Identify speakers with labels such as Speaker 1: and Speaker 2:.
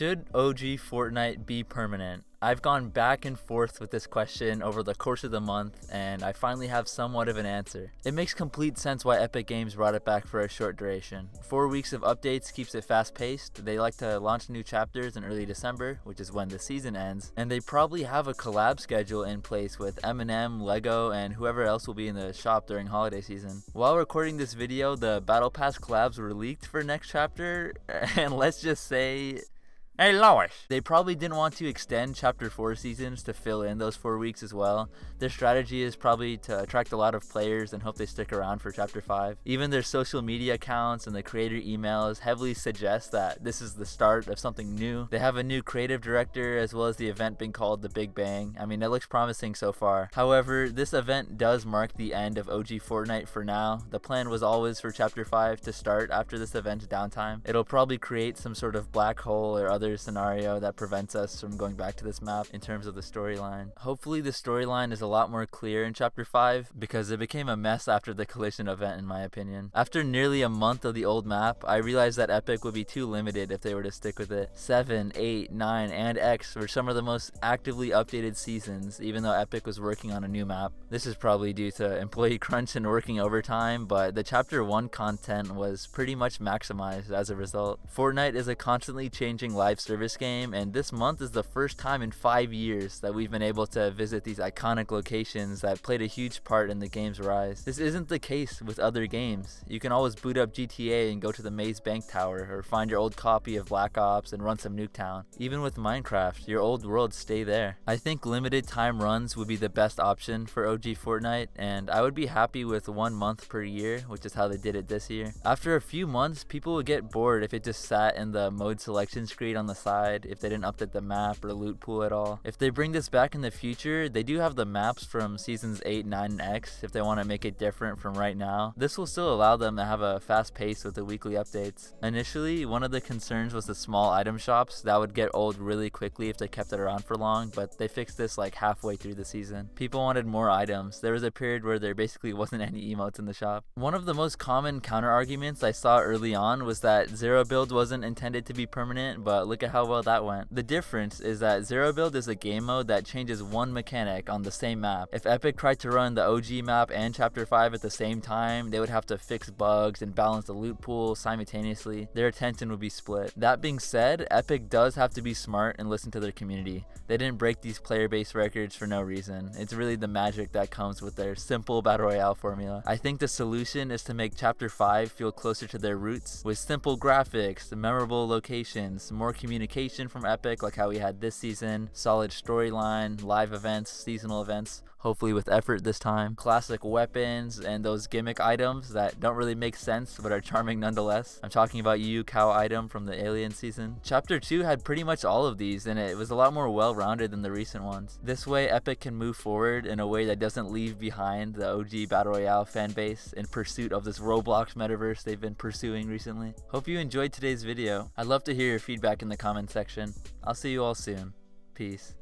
Speaker 1: Should OG Fortnite be permanent? I've gone back and forth with this question over the course of the month, and I finally have somewhat of an answer. It makes complete sense why Epic Games brought it back for a short duration. 4 weeks of updates keeps it fast-paced. They like to launch new chapters in early December, which is when the season ends, and they probably have a collab schedule in place with Eminem, Lego, and whoever else will be in the shop during holiday season. While recording this video, the Battle Pass collabs were leaked for next chapter, and let's just say, hey Lois! They probably didn't want to extend Chapter 4 seasons to fill in those 4 weeks as well. Their strategy is probably to attract a lot of players and hope they stick around for Chapter 5. Even their social media accounts and the creator emails heavily suggest that this is the start of something new. They have a new creative director as well as the event being called The Big Bang. I mean, it looks promising so far. However, this event does mark the end of OG Fortnite for now. The plan was always for Chapter 5 to start after this event's downtime. It'll probably create some sort of black hole or other scenario that prevents us from going back to this map in terms of the storyline. Hopefully the storyline is a lot more clear in Chapter 5 because it became a mess after the collision event in my opinion. After nearly a month of the old map, I realized that Epic would be too limited if they were to stick with it. 7, 8, 9, and X were some of the most actively updated seasons, even though Epic was working on a new map. This is probably due to employee crunch and working overtime, but the Chapter 1 content was pretty much maximized as a result. Fortnite is a constantly changing live service game, and this month is the first time in 5 years that we've been able to visit these iconic locations that played a huge part in the game's rise. This isn't the case with other games. You can always boot up GTA and go to the Maze Bank Tower, or find your old copy of Black Ops and run some Nuketown. Even with Minecraft, your old worlds stay there. I think limited time runs would be the best option for OG Fortnite, and I would be happy with 1 month per year, which is how they did it this year. After a few months, people would get bored if it just sat in the mode selection screen on the side, if they didn't update the map or loot pool at all. If they bring this back in the future, they do have the maps from seasons 8, 9, and X if they want to make it different from right now. This will still allow them to have a fast pace with the weekly updates. Initially, one of the concerns was the small item shops that would get old really quickly if they kept it around for long, but they fixed this like halfway through the season. People wanted more items. There was a period where there basically wasn't any emotes in the shop. One of the most common counter arguments I saw early on was that Zero Build wasn't intended to be permanent, but look at how well that went. The difference is that Zero Build is a game mode that changes one mechanic on the same map. If Epic tried to run the OG map and Chapter 5 at the same time, they would have to fix bugs and balance the loot pool simultaneously. Their attention would be split. That being said, Epic does have to be smart and listen to their community. They didn't break these player-based records for no reason. It's really the magic that comes with their simple Battle Royale formula. I think the solution is to make Chapter 5 feel closer to their roots, with simple graphics, memorable locations, more communication from Epic like how we had this season, solid storyline, live events, seasonal events, hopefully with effort this time, classic weapons, and those gimmick items that don't really make sense but are charming nonetheless. I'm talking about Yu Cow item from the Alien season. Chapter 2 had pretty much all of these, and it was a lot more well-rounded than the recent ones. This way, Epic can move forward in a way that doesn't leave behind the OG Battle Royale fanbase in pursuit of this Roblox metaverse they've been pursuing recently. Hope you enjoyed today's video. I'd love to hear your feedback in the comment section. I'll see you all soon. Peace.